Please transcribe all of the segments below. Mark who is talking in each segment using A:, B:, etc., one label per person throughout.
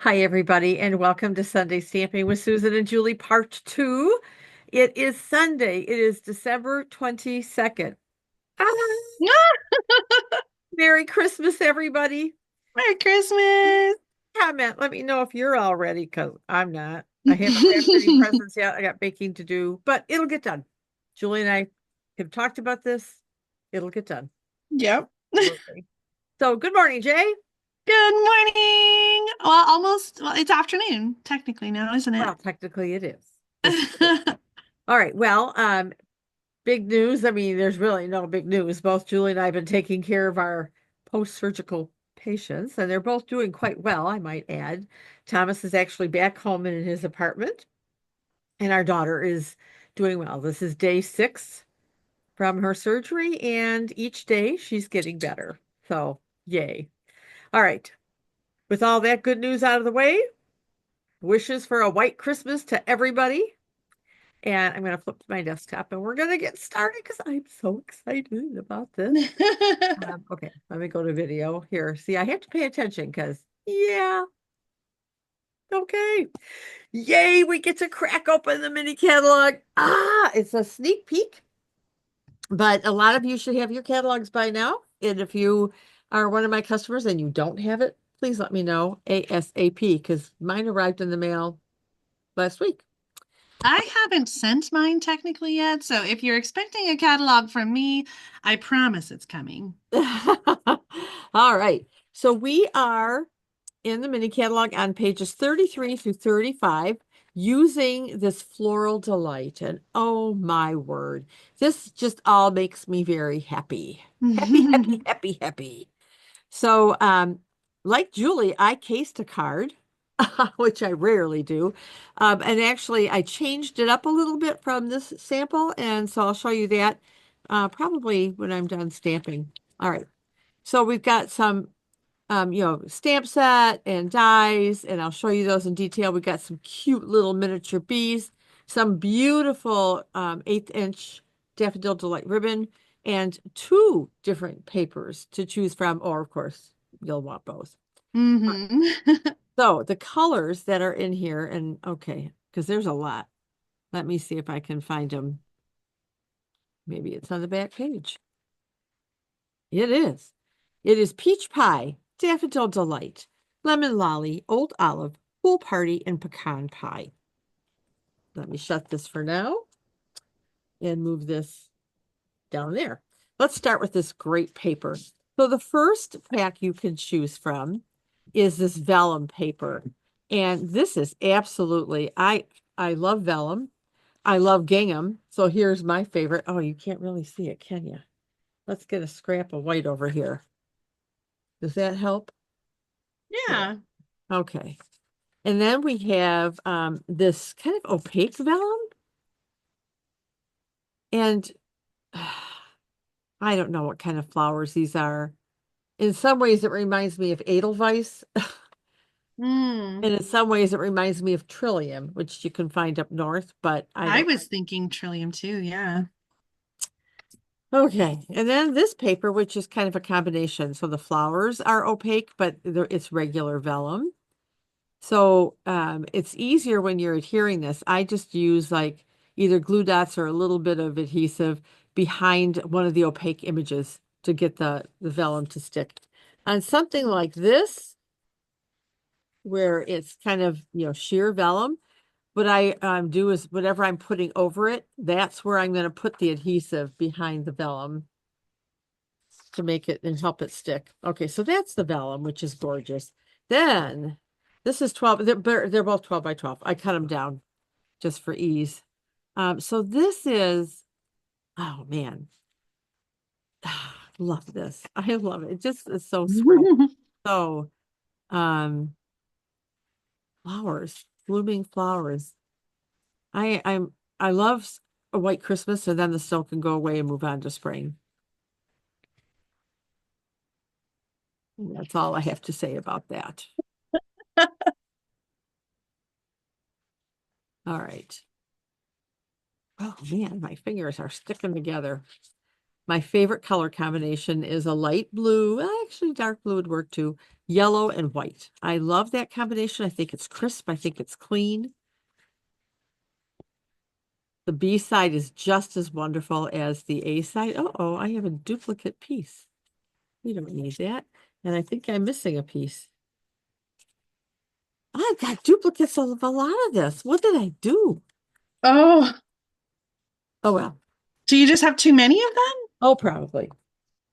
A: Hi, everybody, and welcome to Sunday Stamping with Susan and Julie, part two. It is Sunday. It is December 22nd. Ah, Merry Christmas, everybody.
B: Merry Christmas.
A: Comment. Let me know if you're all ready, because I'm not. I haven't wrapped any presents yet. I got baking to do, but it'll get done. Julie and I have talked about this. It'll get done.
B: Yep.
A: Absolutely. So, good morning, Jay.
B: Good morning. Well, it's afternoon technically now, isn't it?
A: Well, technically it is. Yes, it is. All right. Well, big news. I mean, there's really no big news. Both Julie and I have been taking care of our post-surgical patients, and they're both doing quite well, I might add. Thomas is actually back home in his apartment, and our daughter is doing well. This is day 6 from her surgery, and each day she's getting better. So, yay. All right. With all that good news out of the way, wishes for a white Christmas to everybody. And I'm going to flip to my desktop and we're going to get started because I'm so excited about this. Okay, let me go to video here. See, I have to pay attention because, yeah, okay. Yay, we get to crack open the mini catalog. It's a sneak peek, but a lot of you should have your catalogs by now. And if you are one of my customers and you don't have it, please let me know ASAP because mine arrived in the mail last week.
B: I haven't sent mine technically yet, so if you're expecting a catalog from me, I promise it's coming.
A: All right. So we are in the mini catalog on pages 33 through 35 using this floral delight. And oh my word, this just all makes me very happy. Happy, happy, happy, happy. So, like Julie, I cased a card, which I rarely do. And actually, I changed it up a little bit from this sample. And so I'll show you that probably when I'm done stamping. All right. So we've got some stamp set and dies, and I'll show you those in detail. We got some cute little miniature bees, some beautiful 1/8-inch Daffodil Delight ribbon, and 2 different papers to choose from, or of course, you'll want both.
B: hmm
A: So the colors that are in here, and okay, because there's a lot. Let me see if I can find them. Maybe it's on the back page. It is. It is peach pie, daffodil delight, lemon lolly, old olive, pool party, and pecan pie. Let me shut this for now and move this down there. Let's start with this great paper. So the first pack you can choose from is this vellum paper. And this is absolutely, I love vellum. I love gingham. So here's my favorite. Oh, you can't really see it, can you? Let's get a scrap of white over here. Does that help? Yeah.
B: Yeah.
A: Okay. And then we have this kind of opaque vellum. And I don't know what kind of flowers these are. In some ways, it reminds me of Edelweiss.
B: Mm.
A: And in some ways, it reminds me of Trillium, which you can find up north, but I
B: I
A: don't.
B: was thinking Trillium too, yeah.
A: Okay. And then this paper, which is kind of a combination. So the flowers are opaque, but it's regular vellum. So it's easier when you're adhering this. I just use like either glue dots or a little bit of adhesive behind one of the opaque images to get the vellum to stick. On something like this, where it's kind of, sheer vellum, what I do is whatever I'm putting over it, that's where I'm going to put the adhesive behind the vellum to make it and help it stick. Okay, so that's the vellum, which is gorgeous. Then this is 12, they're both 12 by 12. I cut them down just for ease. So this is, oh man, love this. I love it. It just is so spring. So, um, flowers, blooming flowers. I love a white Christmas, and then the snow can go away and move on to spring. And that's all I have to say about that. All right. Oh man, my fingers are sticking together. My favorite color combination is a light blue, actually dark blue would work too, yellow and white. I love that combination. I think it's crisp. I think it's clean. The B side is just as wonderful as the A side. Oh, I have a duplicate piece. We don't need that. And I think I'm missing a piece. I've got duplicates of a lot of this. What did I do?
B: Oh,
A: Oh, well.
B: do you just have too many of them?
A: Oh, probably.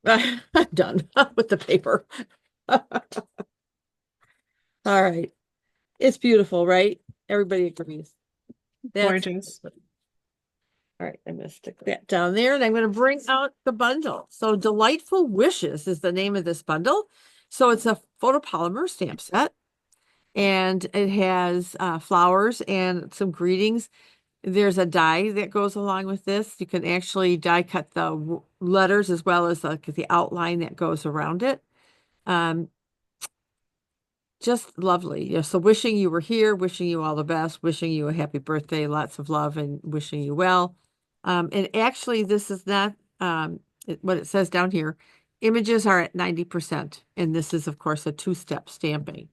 A: I'm done with the paper. All right. It's beautiful, right? Everybody agrees. That's
B: Gorgeous.
A: all right. I'm going to stick that down there and I'm going to bring out the bundle. So Delightful Wishes is the name of this bundle. So it's a photopolymer stamp set and it has flowers and some greetings. There's a die that goes along with this. You can actually die cut the letters as well as the outline that goes around it. Um, just lovely. Yeah, so wishing you were here, wishing you all the best, wishing you a happy birthday, lots of love, and wishing you well. And actually, this is not what it says down here. Images are at 90%, and this is, of course, a two-step stamping.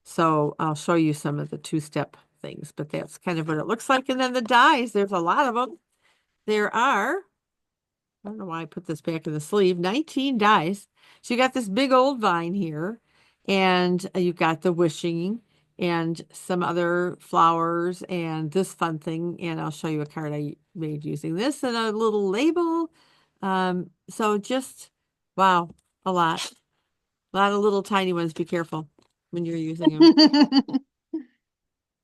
A: So I'll show you some of the two-step things, but that's kind of what it looks like. And then the dies, there's a lot of them. There are, I don't know why I put this back in the sleeve, 19 dies. So you got this big old vine here, and you've got the wishing and some other flowers and this fun thing. And I'll show you a card I made using this and a little label. So just, wow, a lot. A lot of little tiny ones. Be careful when you're using them.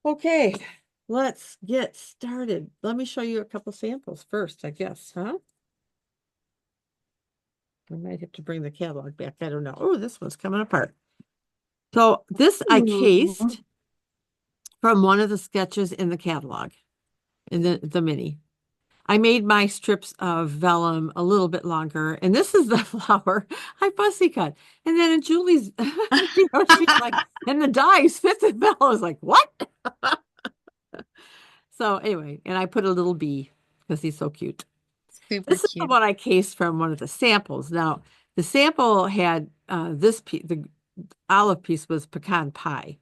A: Okay, let's get started. Let me show you a couple samples first, I guess, huh? I might have to bring the catalog back. I don't know. Oh, this one's coming apart. So this I cased
B: Ooh.
A: from one of the sketches in the catalog, in the mini. I made my strips of vellum a little bit longer, and this is the flower I fussy cut. And then in Julie's, she's like, and the dies fit the vellum. I was like, what? So anyway, and I put a little bee because he's so cute.
B: Super
A: This is the
B: cute.
A: one I cased from one of the samples. Now, the sample had this piece, the olive piece was pecan pie.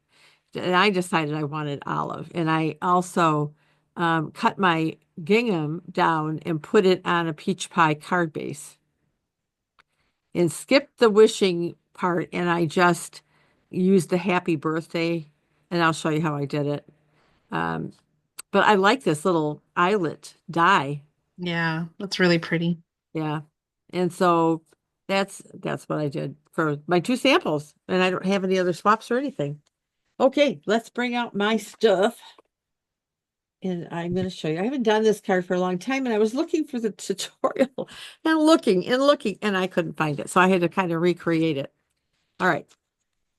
A: And I decided I wanted olive. And I also cut my gingham down and put it on a peach pie card base and skipped the wishing part. And I just used the happy birthday. And I'll show you how I did it. Um, but I like this little eyelet die.
B: Yeah, that's really pretty.
A: Yeah. And so that's what I did for my two samples. And I don't have any other swaps or anything. Okay, let's bring out my stuff. And I'm going to show you. I haven't done this card for a long time, and I was looking for the tutorial and looking, and I couldn't find it. So I had to kind of recreate it. All right.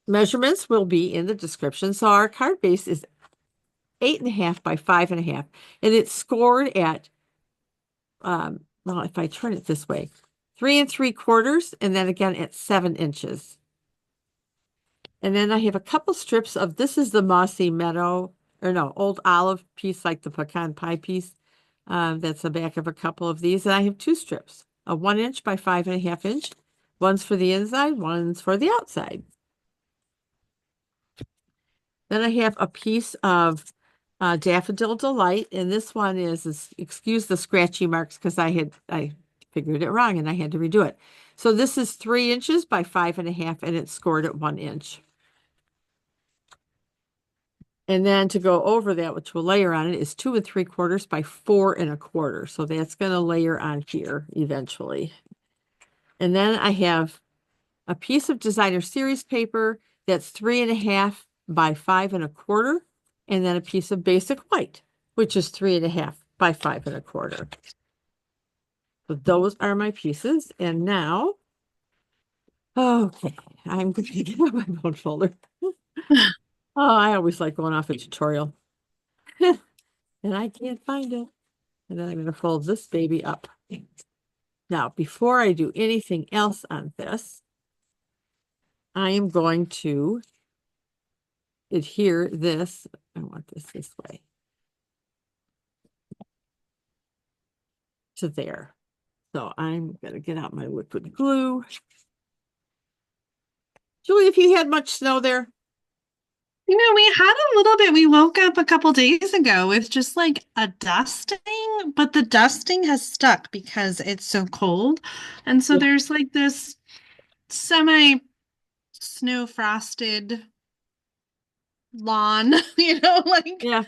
A: Measurements will be in the description. So our card base is 8.5 by 5.5, and it's scored at well, if I turn it this way, 3 3/4, and then again at 7 inches. And then I have a couple strips of this is the mossy meadow, or no, old olive piece like the pecan pie piece. That's the back of a couple of these. And I have two strips, a 1 inch by 5.5 inch. One's for the inside, one's for the outside. Then I have a piece of Daffodil Delight, and this one is excuse the scratchy marks because I figured it wrong and I had to redo it. So this is 3 inches by 5.5, and it's scored at 1 inch. And then to go over that, which will layer on it, is 2 3/4 by 4 1/4. So that's going to layer on here eventually. And then I have a piece of designer series paper that's 3.5 by 5 1/4. And then a piece of basic white, which is 3.5 by 5 1/4. So those are my pieces. And now, okay, I'm going to get out my bone folder. Oh, I always like going off a tutorial. And I can't find it. And then I'm going to fold this baby up. Now, before I do anything else on this, I am going to adhere this. I want this way to there. So I'm gonna get out my liquid glue. Julie, if you had much snow there?
B: We had a little bit. We woke up a couple days ago with just like a dusting, but the dusting has stuck because it's so cold. And so
A: Yeah.
B: there's like this semi snow frosted lawn, like
A: Yeah.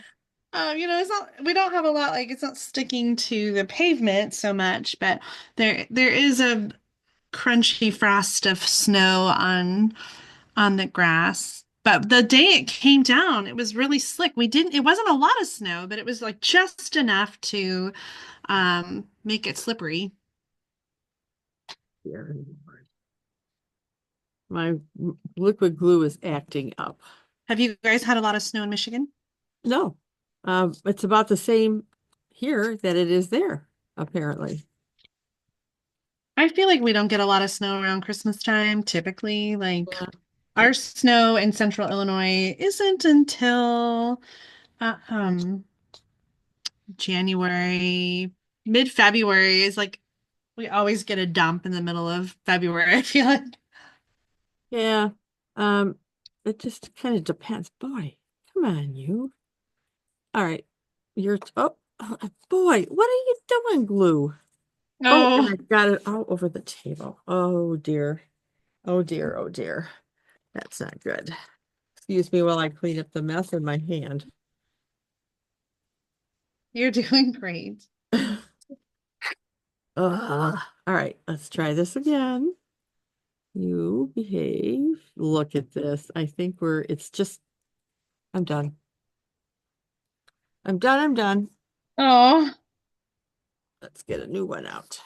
B: it's not we don't have a lot like it's not sticking to the pavement so much, but there is a crunchy frost of snow on the grass. But the day it came down, it was really slick. It wasn't a lot of snow, but it was like just enough to make it slippery.
A: Here. My liquid glue is acting up.
B: Have you guys had a lot of snow in Michigan?
A: No, it's about the same here that it is there, apparently.
B: I feel like we don't get a lot of snow around Christmas time, typically. Like
A: Yeah.
B: our snow in central Illinois isn't until uh, um January, mid-February is like we always get a dump in the middle of February, I feel like.
A: Yeah. Um, it just kind of depends. Boy, come on, you. All right. Boy, what are you doing, glue? Oh, and
B: Oh,
A: I got it all over the table. Oh dear. Oh dear. Oh dear. That's not good. Excuse me while I clean up the mess in my hand.
B: you're doing great.
A: All right, let's try this again. You behave. Look at this. I think I'm done. I'm done. I'm done.
B: Oh,
A: Let's get a new one out.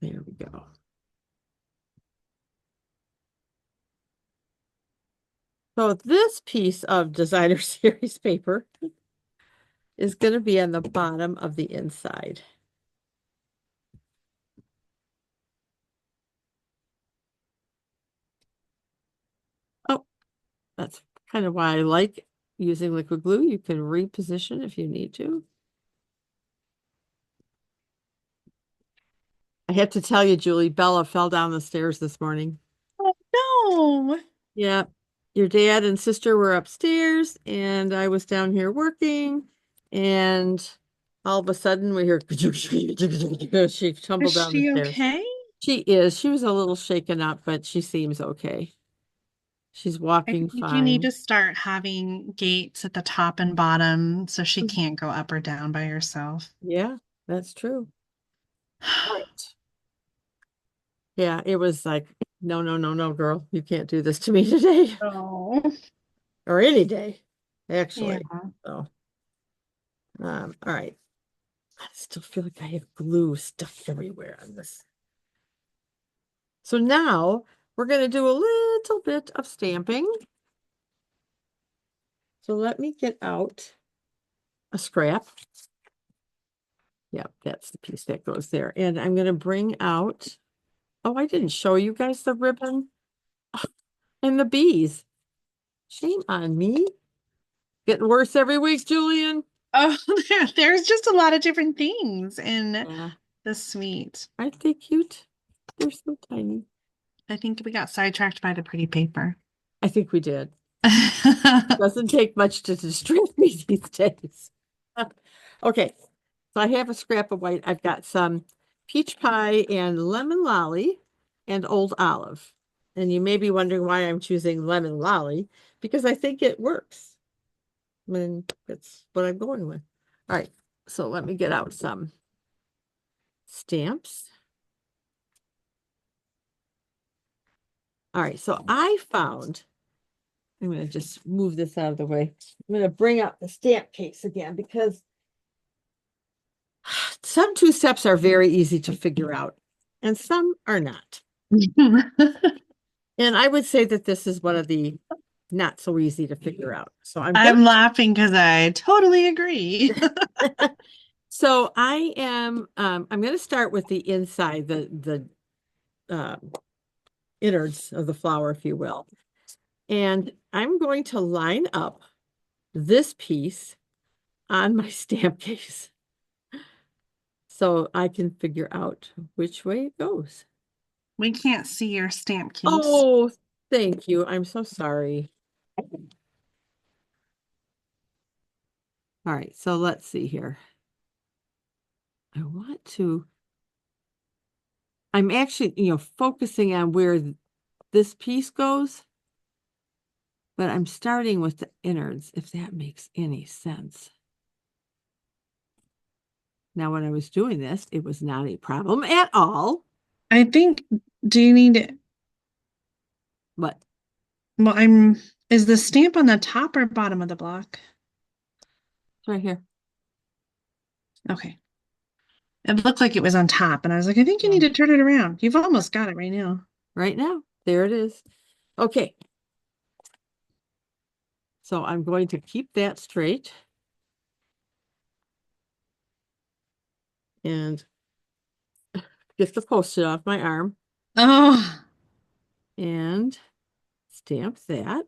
A: There we go. So this piece of designer series paper is going to be on the bottom of the inside. Oh, that's kind of why I like using liquid glue. You can reposition if you need to. I have to tell you, Julie, Bella fell down the stairs this morning.
B: oh
A: Yeah. Your dad and sister were upstairs, and I was down here working, and all of a sudden we hear she
B: no. Is
A: tumbled down the
B: she
A: stairs.
B: okay?
A: She is. She was a little shaken up, but she seems okay. She's
B: I
A: walking
B: think you need
A: fine.
B: to start having gates at the top and bottom so she can't go up or down by herself.
A: Yeah, that's true. All right. Yeah, it was like, no, no, no, no, girl, you can't do this to me today
B: Oh,
A: or any day,
B: yeah.
A: actually. So, all right. I still feel like I have glue stuck everywhere on this. So now we're going to do a little bit of stamping. So let me get out a scrap. Yep, that's the piece that goes there. And I'm going to bring out, oh, I didn't show you guys the ribbon and the bees. Shame on me. Getting worse every week, Julian.
B: Oh, there's just a lot of different things in
A: Yeah,
B: the suite.
A: aren't they cute? They're so tiny.
B: I think we got sidetracked by the pretty paper.
A: I think we did. Doesn't take much to distract me these days. Okay, so I have a scrap of white. I've got some peach pie and lemon lolly and old olive. And you may be wondering why I'm choosing lemon lolly because I think it works. I mean, that's what I'm going with. All right, so let me get out some stamps. All right, so I found, I'm going to just move this out of the way. I'm going to bring out the stamp case again because some two steps are very easy to figure out and some are not. And I would say that this is one of the not so easy to figure out. So I'm gonna
B: I'm laughing because I totally agree.
A: so I'm gonna start with the inside, innards of the flower, if you will. And I'm going to line up this piece on my stamp case. so I can figure out which way it goes.
B: We can't see your stamp case.
A: Oh, thank you. I'm so sorry. All right, so let's see here. I want to, I'm actually, focusing on where this piece goes, but I'm starting with the innards, if that makes any sense. Now, when I was doing this, it was not a problem at all,
B: I think, do you need,
A: but
B: well, is the stamp on the top or bottom of the block?
A: it's right here.
B: Okay. It looked like it was on top, and I was like, I think you need
A: No.
B: to turn it around. You've almost got it right now.
A: Right now, there it is. Okay, so I'm going to keep that straight and get the post-it off my arm
B: Oh,
A: and stamp that.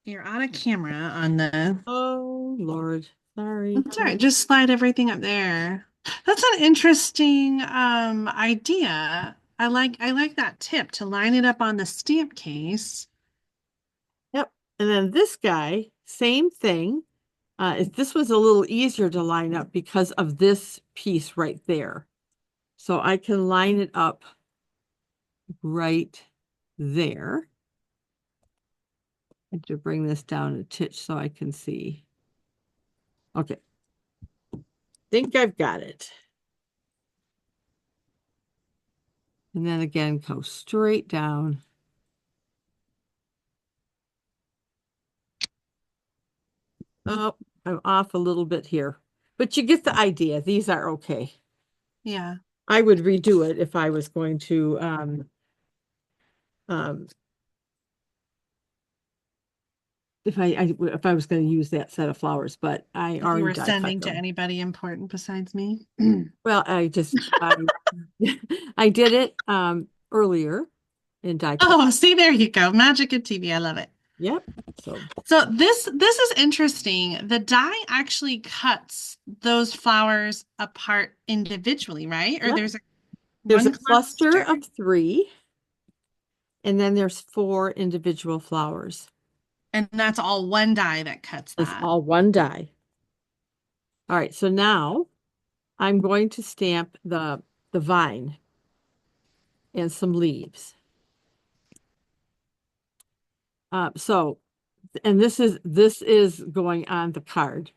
B: you're out of camera on the.
A: Oh, Lord. Sorry.
B: That's all right. Just slide everything up there. That's an interesting idea. I like that tip to line it up on the stamp case.
A: Yep. And then this guy, same thing. This was a little easier to line up because of this piece right there. So I can line it up right there. I have to bring this down a titch so I can see. Okay. Think I've got it. And then again, go straight down. Oh, I'm off a little bit here. But you get the idea. These are okay.
B: Yeah.
A: I would redo it if I was going to um if I was going to use that set of flowers, but I
B: If you
A: already
B: were
A: die cut
B: sending to
A: them.
B: anybody important besides me.
A: Well, I did it earlier in die cut.
B: Oh, see, there you go. Magic of TV. I love it.
A: Yep. So
B: So this is interesting. The die actually cuts those flowers apart individually, right? Or
A: yep.
B: there's
A: There's a
B: one
A: cluster
B: cluster,
A: of three, and then there's four individual flowers.
B: and that's all one die that cuts
A: It's
B: that.
A: all one die. All right, so now I'm going to stamp the vine and some leaves. So and this is going on the card.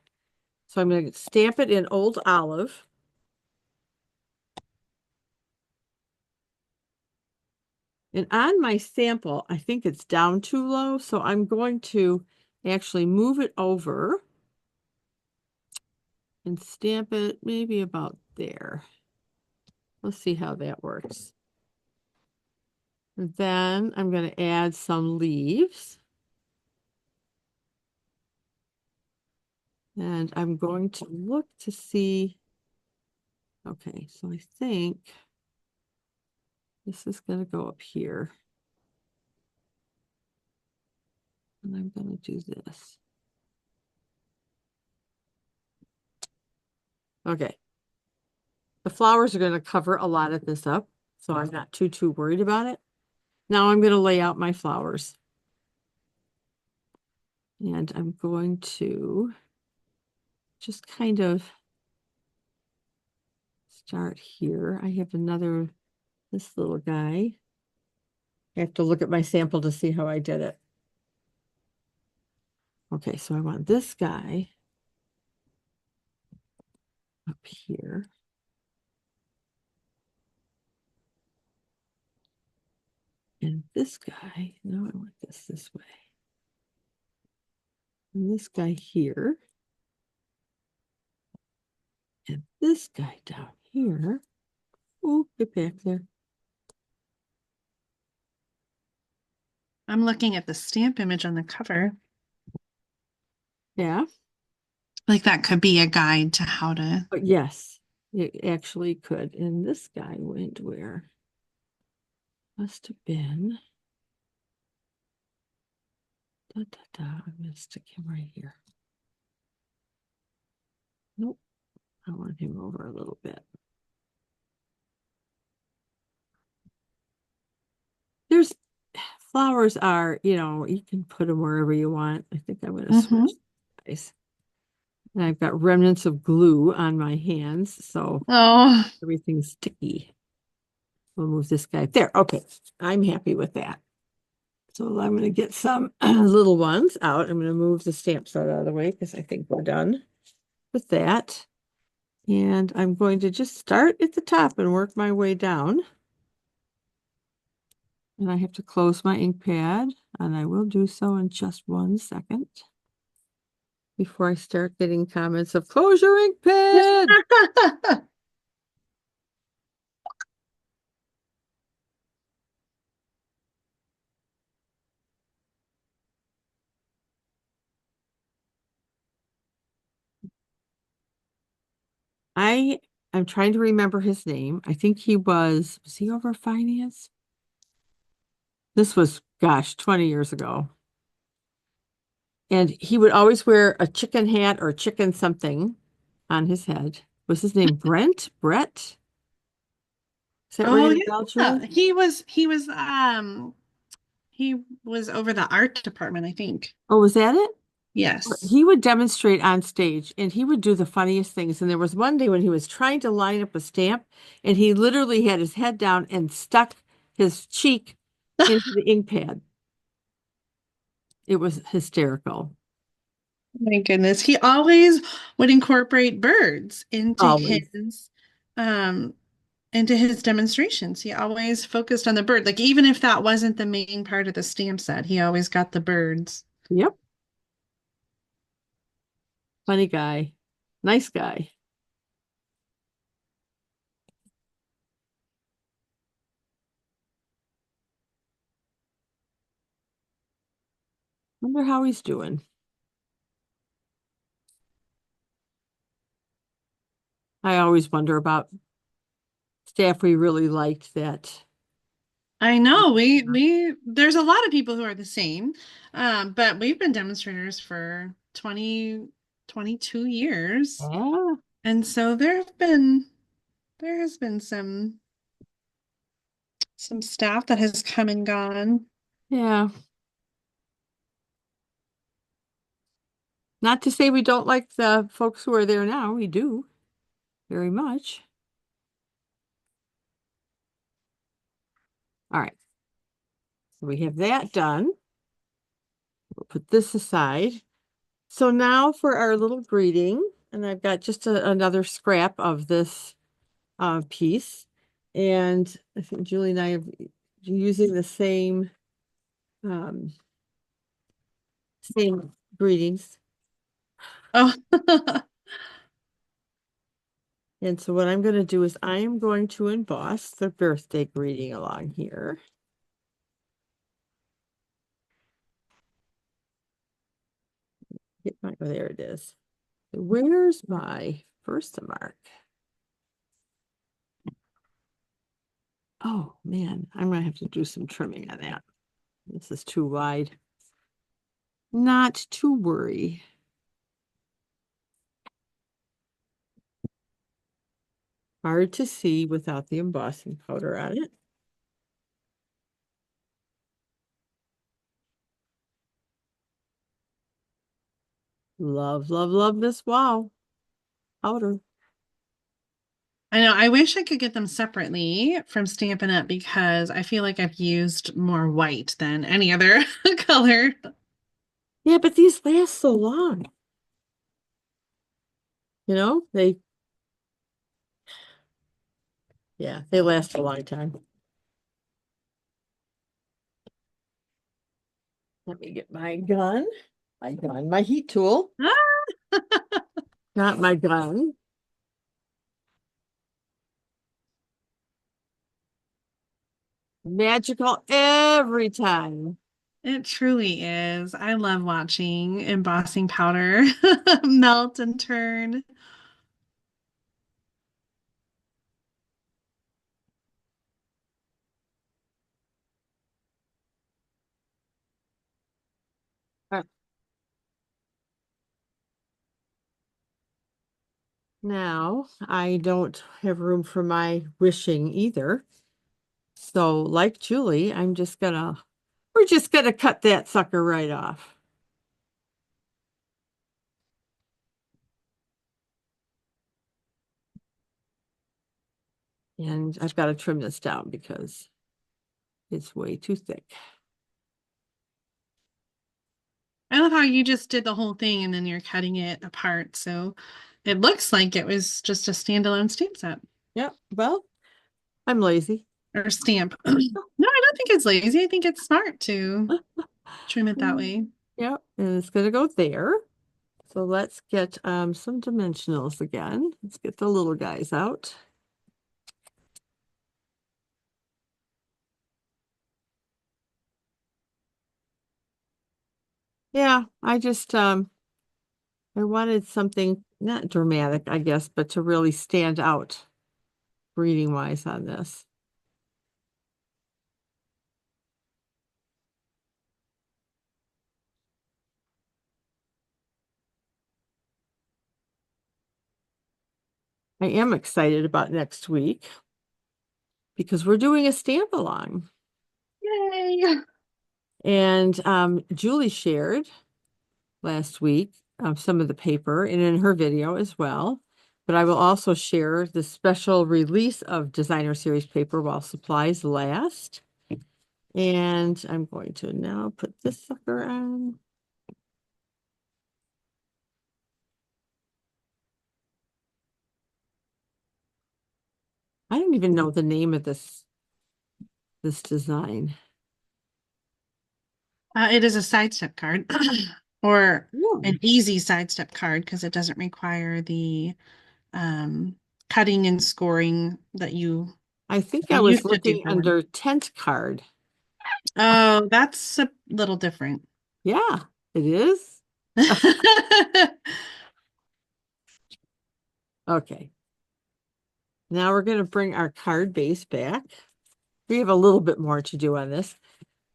A: So I'm going to stamp it in Old Olive. And on my sample, I think it's down too low, so I'm going to actually move it over and stamp it maybe about there. Let's see how that works. And then I'm going to add some leaves. And I'm going to look to see. Okay, so I think this is going to go up here. And I'm going to do this. Okay. The flowers are going to cover a lot of this up, so I'm not too worried about it. Now I'm going to lay out my flowers. And I'm going to just kind of start here. I have this little guy. I have to look at my sample to see how I did it. Okay, so I want this guy up here. And this guy, no, I want this way. And this guy here. And this guy down here. Oh, get back there.
B: I'm looking at the stamp image on the cover.
A: Yeah,
B: Like that could be a guide to how to.
A: but yes, it actually could. And this guy went where? Must have been. I'm going to stick him right here. Nope. I want him over a little bit. flowers are, you can put them wherever you want. I think I'm going to
B: Hmm.
A: switch size. And I've got remnants of glue on my hands, so
B: Oh,
A: everything's sticky. We'll move this guy there. Okay, I'm happy with that. So I'm going to get some little ones out. I'm going to move the stamp set out of the way because I think we're done with that. And I'm going to just start at the top and work my way down. And I have to close my ink pad, and I will do so in just 1 second before I start getting comments of close your ink pad. I'm trying to remember his name. I think was he over finance? This was, gosh, 20 years ago. And he would always wear a chicken hat or chicken something on his head. Was his name Brent? Brett? Does that ring
B: oh
A: a bell,
B: yeah.
A: Julie?
B: He was over the art department, I think.
A: Oh, was that it?
B: Yes.
A: He would demonstrate on stage and he would do the funniest things. And there was one day when he was trying to line up a stamp and he literally had his head down and stuck his cheek into the ink pad. It was hysterical.
B: My goodness. He always would incorporate birds
A: Always.
B: um into his demonstrations. He always focused on the bird. Like even if that wasn't the main part of the stamp set, he always got the birds.
A: Yep. Funny guy. Nice guy. Wonder how he's doing. I always wonder about staff we really liked that.
B: I know we there's a lot of people who are the same. But we've been demonstrators for 22 years.
A: Yeah.
B: And so there has been some staff that has come and gone.
A: Yeah. Not to say we don't like the folks who are there now. We do very much. All right. So we have that done. We'll put this aside. So now for our little greeting, and I've got just another scrap of this piece. And I think Julie and I are using the um, same greetings.
B: Oh,
A: And so what I'm going to do is I am going to emboss the birthday greeting along here. Oh, there it is. Where's my first mark? Oh man, I'm gonna have to do some trimming on that. This is too wide. Not to worry. Hard to see without the embossing powder on it. Love, love, love this wow powder.
B: I know. I wish I could get them separately from Stampin' Up because I feel like I've used more white than any other color.
A: Yeah, but these last so long. They last a long time. Let me get my heat tool, not my gun. Magical every time.
B: It truly is. I love watching embossing powder melt and turn.
A: Uh, Now, I don't have room for my wishing either. So, like Julie, I'm just gonna We're just gonna cut that sucker right off. And I've got to trim this down because it's way too thick.
B: I love how you just did the whole thing and then you're cutting it apart. So it looks like it was just a standalone stamp set
A: Yeah, well, I'm lazy.
B: or stamp. No, I don't think it's lazy. I think it's smart to trim it that way.
A: Yep, and it's gonna go there. So let's get some dimensionals again. Let's get the little guys out. Yeah, I wanted something not dramatic, I guess, but to really stand out reading wise on this. I am excited about next week because we're doing a stamp along.
B: Yay!
A: And Julie shared last week some of the paper and in her video as well. But I will also share the special release of designer series paper while supplies last. And I'm going to now put this sucker on. I don't even know the name of this design.
B: It is a sidestep card or
A: Oh,
B: an easy sidestep card because it doesn't require the um, cutting and scoring that
A: I think
B: you
A: I was
B: used to do
A: looking
B: for them.
A: under tent card.
B: Oh, that's a little different.
A: Yeah, it is. Okay. Now we're going to bring our card base back. We have a little bit more to do on this,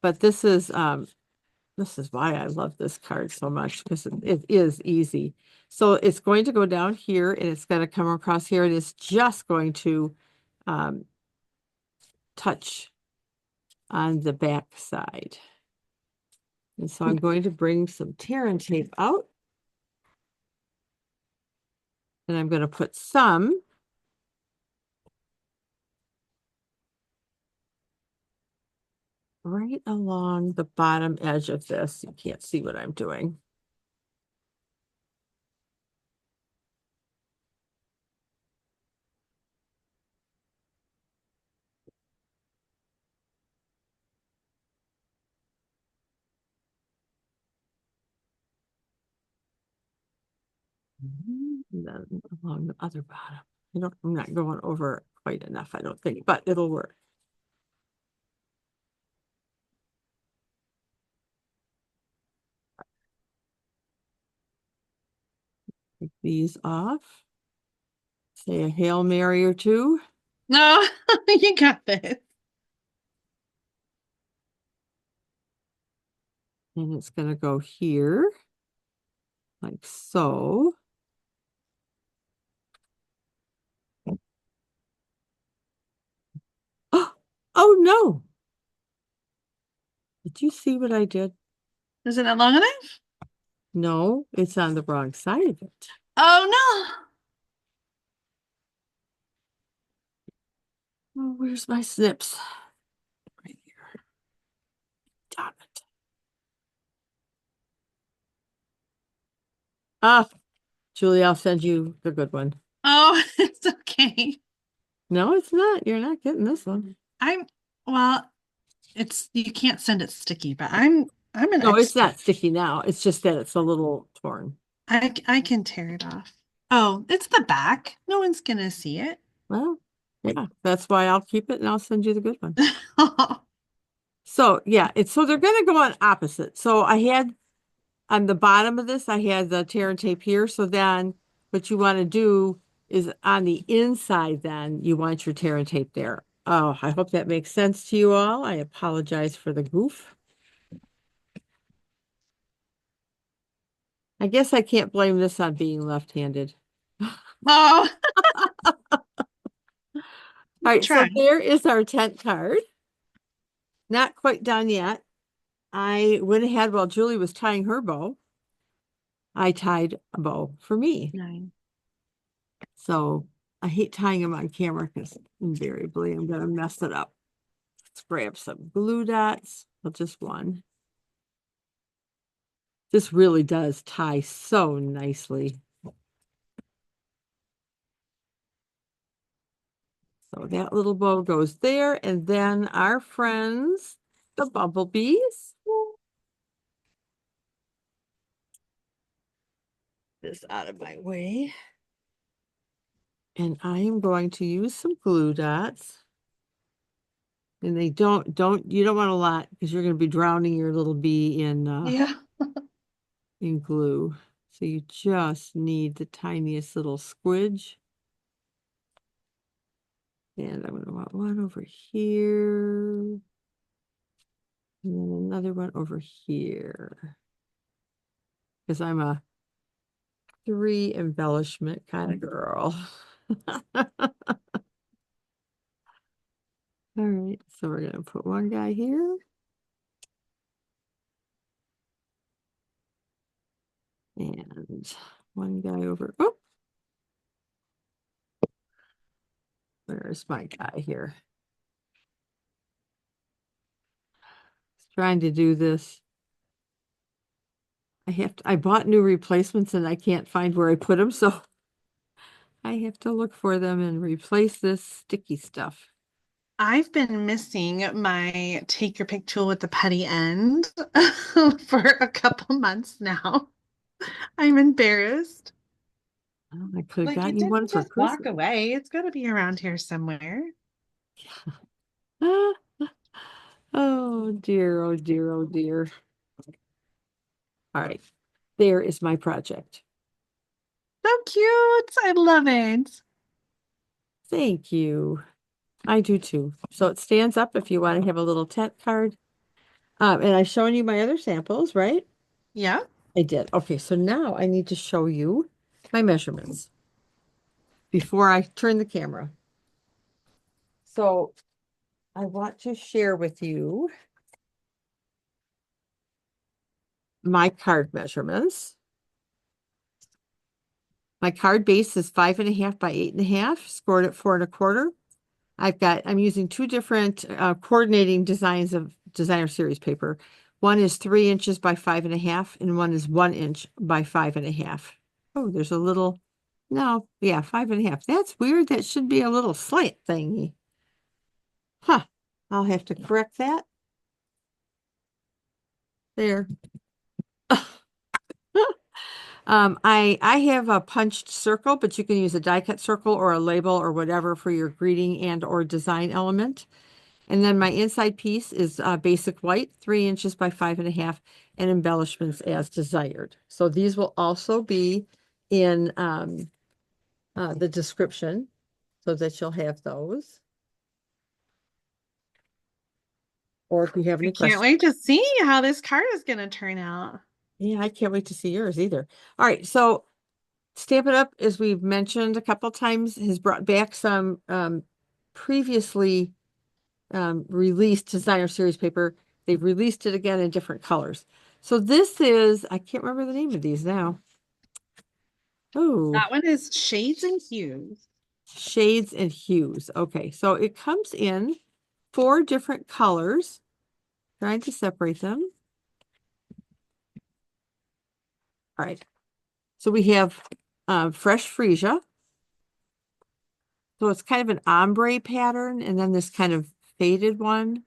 A: but this is why I love this card so much because it is easy. So it's going to go down here and it's going to come across here and it's just going to um, touch on the back side. And so I'm going to bring some tear and tape out and I'm going to put some right along the bottom edge of this. You can't see what I'm doing. And then along the other bottom. I'm not going over quite enough, I don't think, but it'll work. Take these off. Say a Hail Mary or two.
B: No, you got this.
A: And it's going to go here, like so. Oh, oh no. Did you see what I did?
B: Isn't it long enough?
A: No, it's on the wrong side of it.
B: Oh
A: Oh, where's my snips? Right here. Damn it. Ah, Julie, I'll send you the good one.
B: no. Oh, it's okay.
A: No, it's not. You're not getting this one.
B: I'm well, it's you can't send it sticky, but I'm an
A: No, it's
B: expert.
A: not sticky now. It's just that it's a little torn.
B: I can tear it off. Oh, it's the back. No one's gonna see it.
A: Well, yeah, that's why I'll keep it and I'll send you the good one. So yeah, it's so they're gonna go on opposite. So I had on the bottom of this, I had the tear and tape here. So then what you want to do is on the inside, then you want your tear and tape there. Oh, I hope that makes sense to you all. I apologize for the goof. I guess I can't blame this on being left-handed. All
B: Oh,
A: right, so
B: try.
A: there is our tent card. Not quite done yet. I went ahead while Julie was tying her bow. I tied a bow for me.
B: Nine.
A: So I hate tying them on camera because invariably I'm going to mess it up. Let's grab some glue dots. Well, just one. This really does tie so nicely. So that little bow goes there. And then our friends, the bumblebees. This out of my way. And I am going to use some glue dots. And they you don't want a lot because you're going to be drowning your little bee
B: Yeah.
A: in glue. So you just need the tiniest little squidge. And I'm going to want one over here. And then another one over here. Because I'm a 3 embellishment kind of girl. All right, so we're going to put one guy here. And one guy over. Oh, where's my guy here? Trying to do this. I bought new replacements and I can't find where I put them, so I have to look for them and replace this sticky stuff.
B: I've been missing my take your pick tool with the putty end for a couple months now. I'm embarrassed.
A: Oh, I could have
B: Like
A: gotten
B: it
A: you one
B: didn't
A: for
B: just walk
A: Christmas.
B: away. It's got to be around here somewhere.
A: Ah, oh dear, oh dear, oh dear. All right, there is my project.
B: So cute. I love it.
A: Thank you. I do too. So it stands up if you want to have a little tent card. And I've shown you my other samples, right?
B: Yeah.
A: I did. Okay, so now I need to show you my measurements before I turn the camera. So I want to share with you my card measurements. My card base is 5.5 by 8.5, scored at 4.25. I'm using two different coordinating designs of designer series paper. One is 3 inches by 5.5, and one is 1 inch by 5.5. Oh, there's a little, no, yeah, 5.5. That's weird. That should be a little slant thingy. Huh. I'll have to correct that. There. I have a punched circle, but you can use a die cut circle or a label or whatever for your greeting and or design element. And then my inside piece is basic white, 3 inches by 5.5, and embellishments as desired. So these will also be in the description so that you'll have those. Or if you have
B: I
A: any
B: can't
A: questions.
B: wait to see how this card is going to turn out.
A: Yeah, I can't wait to see yours either. All right, so Stampin' Up, as we've mentioned a couple times, has brought back some previously released designer series paper. They've released it again in different colors. So this is, I can't remember the name of these now. Oh,
B: That one is Shades and Hues.
A: Shades and Hues. Okay, so it comes in 4 different colors. Trying to separate them. All right. So we have fresh freesia. So it's kind of an ombre pattern, and then this kind of faded one.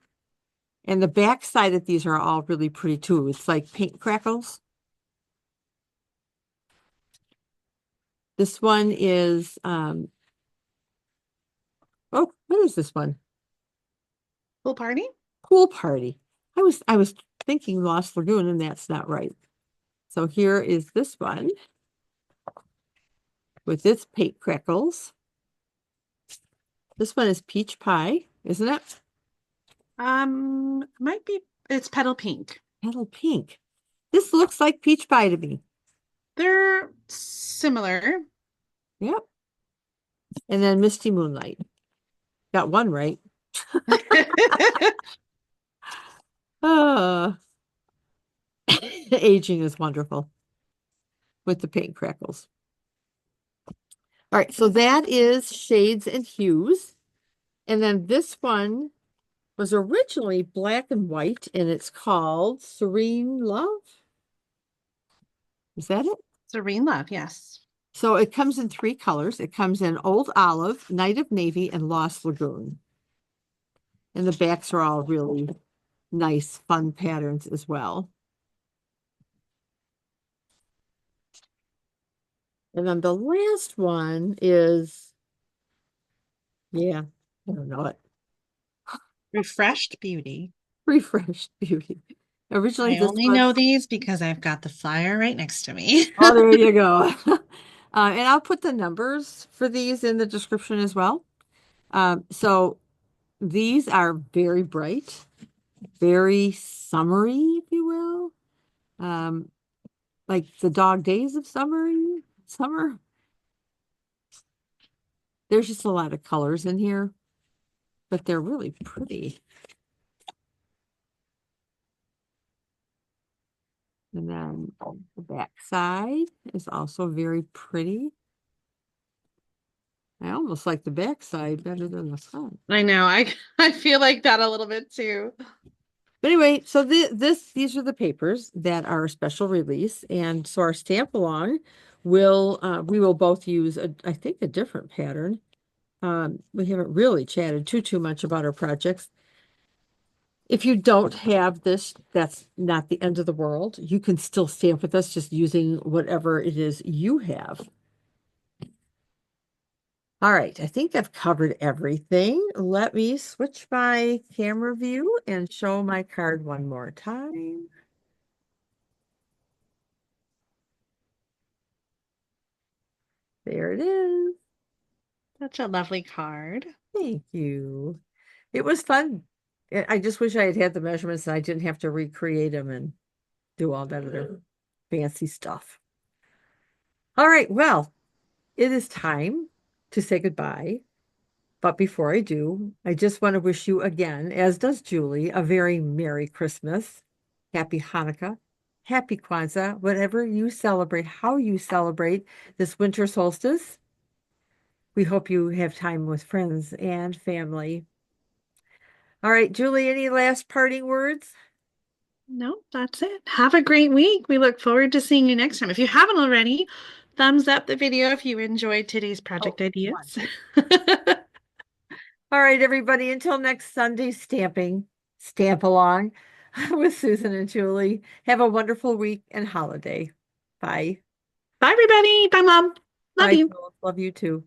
A: And the back side of these are all really pretty too. It's like paint crackles. This one is oh, what is this one?
B: Pool party?
A: Pool party. I was thinking Lost Lagoon, and that's not right. So here is this one with its paint crackles. This one is peach pie, isn't it?
B: Might be it's petal pink.
A: Petal pink. This looks like peach pie to me.
B: They're similar.
A: Yep. And then Misty Moonlight. Got one right. Uh, Aging is wonderful with the paint crackles. All right, so that is Shades and Hues. And then this one was originally black and white, and it's called Serene Love. Is that it?
B: Serene love, yes.
A: So it comes in three colors. It comes in Old Olive, Night of Navy, and Lost Lagoon. And the backs are all really nice, fun patterns as well. And then the last one is, yeah, I don't know it.
B: Refreshed beauty.
A: Refreshed Beauty. Originally,
B: I
A: this
B: only know
A: was,
B: these because I've got the flyer right next to me.
A: oh, there you go. And I'll put the numbers for these in the description as well. So these are very bright, very summery, if you will. Like the dog days of summer. There's just a lot of colors in here, but they're really pretty. And then the back side is also very pretty. I almost like the back side better than the front.
B: I know. I feel like that a little bit too.
A: But anyway, so these are the papers that are a special release, and so our stamp along will we will both use I think a different pattern. We haven't really chatted too much about our projects. If you don't have this, that's not the end of the world. You can still stamp with us just using whatever it is you have. All right, I think I've covered everything. Let me switch my camera view and show my card one more time. There it is.
B: Such a lovely card.
A: Thank you. It was fun. I just wish I had had the measurements and I didn't have to recreate them and do all that other fancy stuff. All right, well, it is time to say goodbye. But before I do, I just want to wish you again, as does Julie, a very Merry Christmas, Happy Hanukkah, Happy Kwanzaa, whatever you celebrate, how you celebrate this winter solstice. We hope you have time with friends and family. All right, Julie, any last parting words?
B: No, that's it. Have a great week. We look forward to seeing you next time. If you haven't already, thumbs up the video if you enjoyed today's
A: Oh,
B: project
A: one.
B: ideas.
A: All right, everybody, until next Sunday, stamp along with Susan and Julie. Have a wonderful week and holiday. Bye.
B: Bye, everybody. Bye, Mom. Love
A: Bye,
B: you.
A: Jules. Love you too.